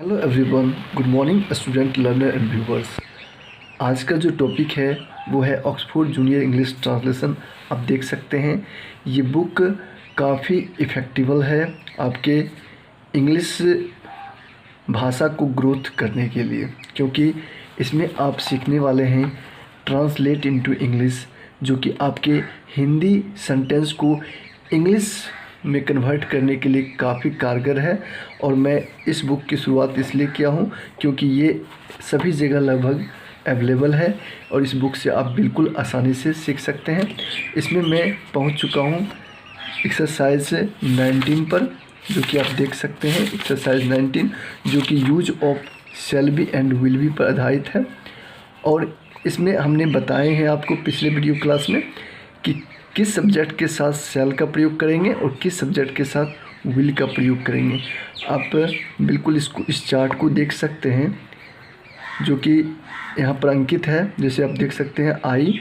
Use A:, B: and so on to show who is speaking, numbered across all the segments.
A: Hello everyone, good morning student, learner and viewers. आज का जो टॉपिक है वो है ऑक्सफोर्ड जूनियर इंग्लिश ट्रांसलेशन। आप देख सकते हैं ये बुक काफ़ी इफ़ेक्टिवल है आपके इंग्लिश भाषा को ग्रोथ करने के लिए, क्योंकि इसमें आप सीखने वाले हैं ट्रांसलेट इनटू इंग्लिश, जो कि आपके हिंदी सेंटेंस को इंग्लिश में कन्वर्ट करने के लिए काफ़ी कारगर है। और मैं इस बुक की शुरुआत इसलिए किया हूँ क्योंकि ये सभी जगह लगभग अवेलेबल है और इस बुक से आप बिल्कुल आसानी से सीख सकते हैं। इसमें मैं पहुँच चुका हूँ एक्सरसाइज 19 पर, जो कि आप देख सकते हैं। एक्सरसाइज 19 जो कि use of shall be and will be पर आधारित है। और इसमें हमने बताए हैं आपको पिछले वीडियो क्लास में कि किस सब्जेक्ट के साथ शैल का प्रयोग करेंगे और किस सब्जेक्ट के साथ विल का प्रयोग करेंगे। आप बिल्कुल इस चार्ट को देख सकते हैं जो कि यहाँ पर अंकित है। जैसे आप देख सकते हैं आई,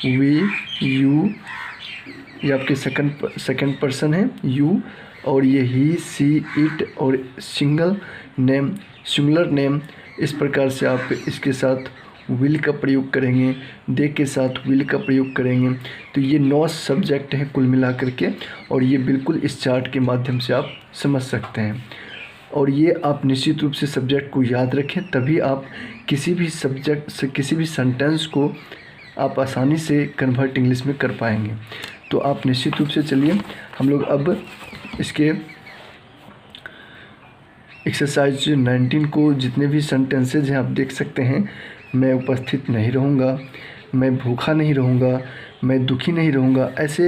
A: वी, यू, ये आपके सेकंड पर्सन है यू, और ये ही, सी, इट और सिंगुलर नेम। इस प्रकार से आप इसके साथ विल का प्रयोग करेंगे, दे के साथ विल का प्रयोग करेंगे। तो ये 9 सब्जेक्ट हैं कुल मिला करके, और ये बिल्कुल इस चार्ट के माध्यम से आप समझ सकते हैं। और ये आप निश्चित रूप से सब्जेक्ट को याद रखें, तभी आप किसी भी सब्जेक्ट से किसी भी सेंटेंस को आप आसानी से कन्वर्ट इंग्लिश में कर पाएंगे। तो आप निश्चित रूप से चलिए हम लोग अब इसके एक्सरसाइज 19 को, जितने भी सेंटेंसेज हैं आप देख सकते हैं। मैं उपस्थित नहीं रहूँगा, मैं भूखा नहीं रहूँगा, मैं दुखी नहीं रहूँगा, ऐसे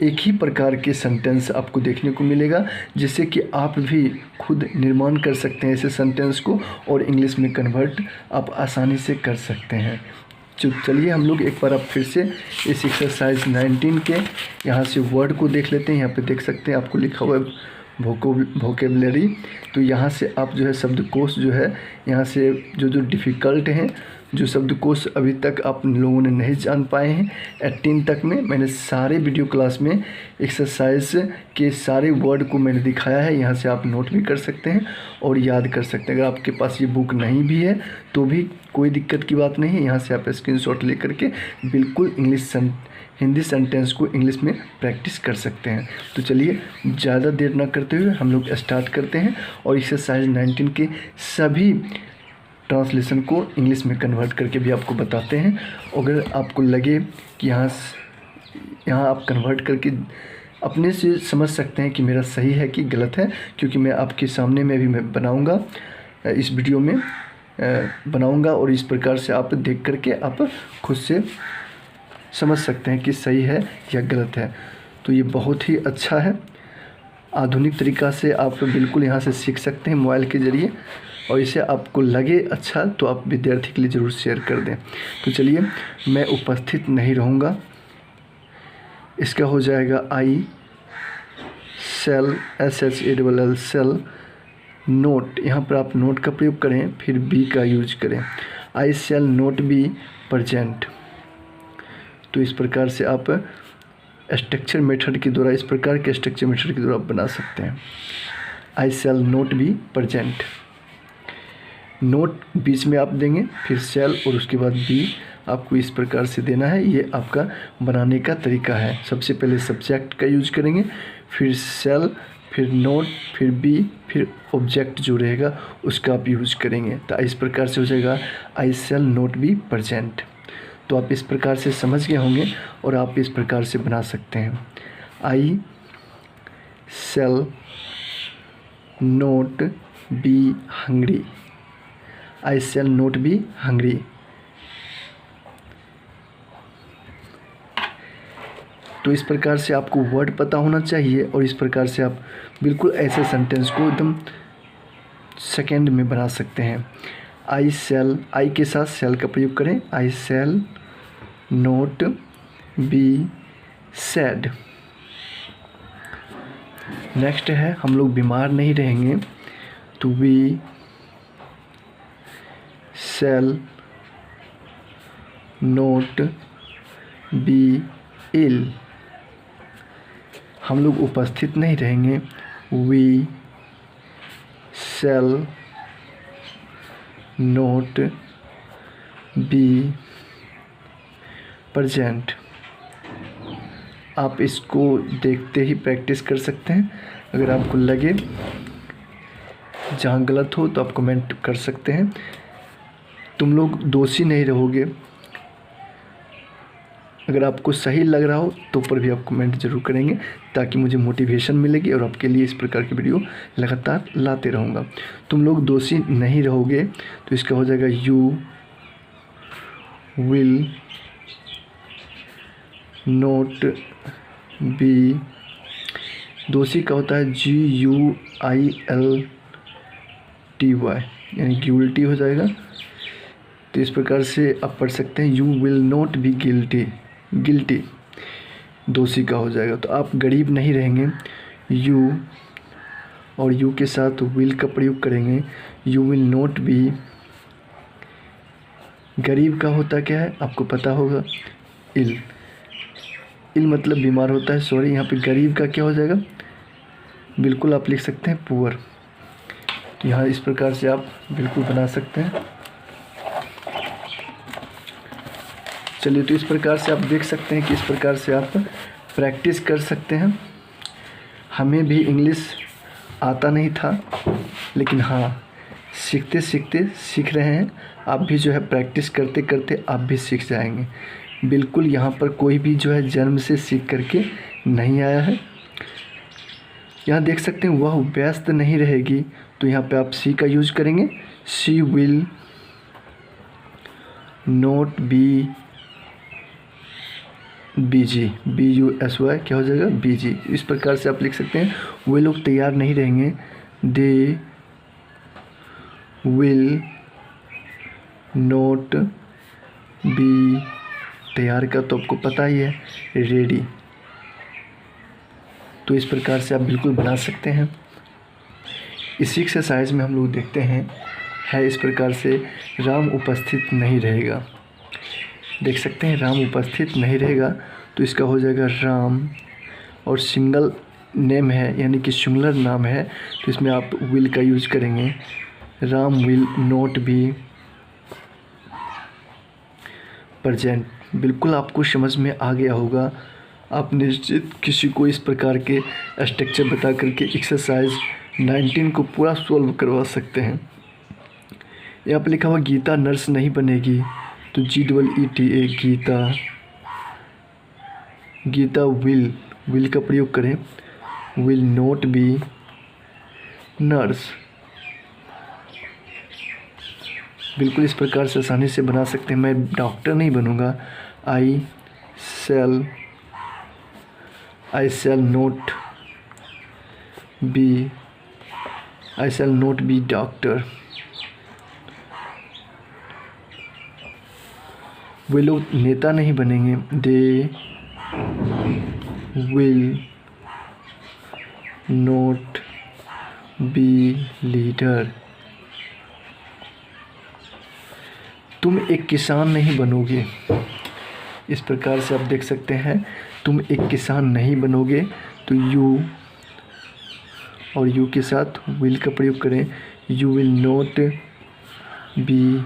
A: एक ही प्रकार के सेंटेंस आपको देखने को मिलेगा, जिससे कि आप भी खुद निर्माण कर सकते हैं ऐसे सेंटेंस को, और इंग्लिश में कन्वर्ट आप आसानी से कर सकते हैं। चलिए हम लोग एक बार आप फिर से इस एक्सरसाइज 19 के यहाँ से वर्ड को देख लेते हैं। यहाँ पे देख सकते हैं आपको लिखा हुआ है वोकेबलरी। तो यहाँ से आप जो है शब्दकोश जो है, यहाँ से जो डिफ़िकल्ट हैं, जो शब्दकोश अभी तक आप लोगों ने नहीं जान पाए हैं 18 तक में, मैंने सारे वीडियो क्लास में एक्सरसाइज के सारे वर्ड को मैंने दिखाया है। यहाँ से आप नोट भी कर सकते हैं और याद कर सकते हैं। अगर आपके पास ये बुक नहीं भी है तो भी कोई दिक्कत की बात नहीं है। यहाँ से आप स्क्रीनशॉट लेकर के बिल्कुल हिंदी सेंटेंस को इंग्लिश में प्रैक्टिस कर सकते हैं। तो चलिए ज़्यादा देर ना करते हुए हम लोग स्टार्ट करते हैं और एक्सरसाइज 19 के सभी ट्रांसलेशन को इंग्लिश में कन्वर्ट करके भी आपको बताते हैं। अगर आपको लगे कि यहाँ आप कन्वर्ट करके अपने से समझ सकते हैं कि मेरा सही है कि गलत है, क्योंकि मैं आपके सामने में भी मैं बनाऊँगा, इस वीडियो में बनाऊँगा, और इस प्रकार से आप देख करके आप खुद से समझ सकते हैं कि सही है या गलत है। तो ये बहुत ही अच्छा है, आधुनिक तरीक़ा से आप बिल्कुल यहाँ से सीख सकते हैं मोबाइल के ज़रिए, और इसे आपको लगे अच्छा तो आप विद्यार्थी के लिए ज़रूर शेयर कर दें। तो चलिए, मैं उपस्थित नहीं रहूँगा, इसका हो जाएगा आई सेल, SHALL सेल नोट। यहाँ पर आप नोट का प्रयोग करें, फिर बी का यूज करें। I shall not be present. तो इस प्रकार से आप स्ट्रक्चर मेथड के द्वारा, इस प्रकार के स्ट्रक्चर मेथड के द्वारा आप बना सकते हैं। I shall not be present, note बीच में आप देंगे, फिर शैल और उसके बाद बी आपको इस प्रकार से देना है। ये आपका बनाने का तरीका है। सबसे पहले सब्जेक्ट का यूज करेंगे, फिर शैल, फिर नोट, फिर बी, फिर ऑब्जेक्ट जो रहेगा उसका आप यूज करेंगे। तो इस प्रकार से हो जाएगा आई शैल नोट बी प्रेजेंट। तो आप इस प्रकार से समझ गए होंगे और आप इस प्रकार से बना सकते हैं। I shall not be hungry, I shall not be hungry. तो इस प्रकार से आपको वर्ड पता होना चाहिए, और इस प्रकार से आप बिल्कुल ऐसे सेंटेंस को एकदम सेकेंड में बना सकते हैं। आई शैल, आई के साथ शैल का प्रयोग करें। I shall not be sad. Next है, हम लोग बीमार नहीं रहेंगे, तो we shall not be ill. हम लोग उपस्थित नहीं रहेंगे, we shall not be present. आप इसको देखते ही प्रैक्टिस कर सकते हैं। अगर आपको लगे जहाँ गलत हो तो आप कमेंट कर सकते हैं। तुम लोग दोषी नहीं रहोगे। अगर आपको सही लग रहा हो तो ऊपर भी आप कमेंट जरूर करेंगे, ताकि मुझे मोटिवेशन मिलेगी और आपके लिए इस प्रकार की वीडियो लगातार लाते रहूँगा। तुम लोग दोषी नहीं रहोगे तो इसका हो जाएगा यू विल नॉट बी। दोषी का होता है GUILTY, यानी गिल्टी हो जाएगा। तो इस प्रकार से आप पढ़ सकते हैं, you will not be guilty दोषी का हो जाएगा। तो आप गरीब नहीं रहेंगे। यू और यू के साथ विल का प्रयोग करेंगे। You will not be. गरीब का होता क्या है आपको पता होगा, इल मतलब बीमार होता है। सॉरी, यहाँ पे गरीब का क्या हो जाएगा, बिल्कुल आप लिख सकते हैं पुअर। तो यहाँ इस प्रकार से आप बिल्कुल बना सकते हैं। चलिए, तो इस प्रकार से आप देख सकते हैं कि इस प्रकार से आप प्रैक्टिस कर सकते हैं। हमें भी इंग्लिश आता नहीं था, लेकिन हाँ, सीखते सीखते सीख रहे हैं। आप भी जो है प्रैक्टिस करते करते आप भी सीख जाएंगे। बिल्कुल यहाँ पर कोई भी जो है जन्म से सीख करके नहीं आया है। यहाँ देख सकते हैं वह व्यस्त नहीं रहेगी, तो यहाँ पे आप सी का यूज करेंगे। She will not be busy, BUSY क्या हो जाएगा, बिजी। इस प्रकार से आप लिख सकते हैं। वे लोग तैयार नहीं रहेंगे, दे विल नॉट बी। तैयार का तो आपको पता ही है, रेडी। तो इस प्रकार से आप बिल्कुल बना सकते हैं। इसी एक्सरसाइज में हम लोग देखते हैं है इस प्रकार से, राम उपस्थित नहीं रहेगा। देख सकते हैं राम उपस्थित नहीं रहेगा, तो इसका हो जाएगा राम, और सिंगल नेम है यानी कि सिंगुलर नाम है, तो इसमें आप विल का यूज करेंगे। Ram will not be present. बिल्कुल आपको समझ में आ गया होगा। आप निश्चित किसी को इस प्रकार के स्ट्रक्चर बता करके एक्सरसाइज 19 को पूरा सॉल्व करवा सकते हैं। यहाँ पर लिखा हुआ गीता नर्स नहीं बनेगी, तो GEETA गीता विल का प्रयोग करें। Will not be nurse. बिल्कुल इस प्रकार से आसानी से बना सकते हैं। मैं डॉक्टर नहीं बनूंगा। आई शैल नॉट बी डॉक्टर। वे लोग नेता नहीं बनेंगे, they will not be leader. तुम एक किसान नहीं बनोगे। इस प्रकार से आप देख सकते हैं, तुम एक किसान नहीं बनोगे, तो यू और यू के साथ विल का प्रयोग करें। You will not be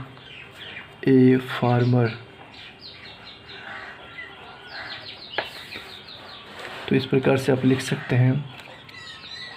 A: a farmer. तो इस प्रकार से आप लिख सकते हैं।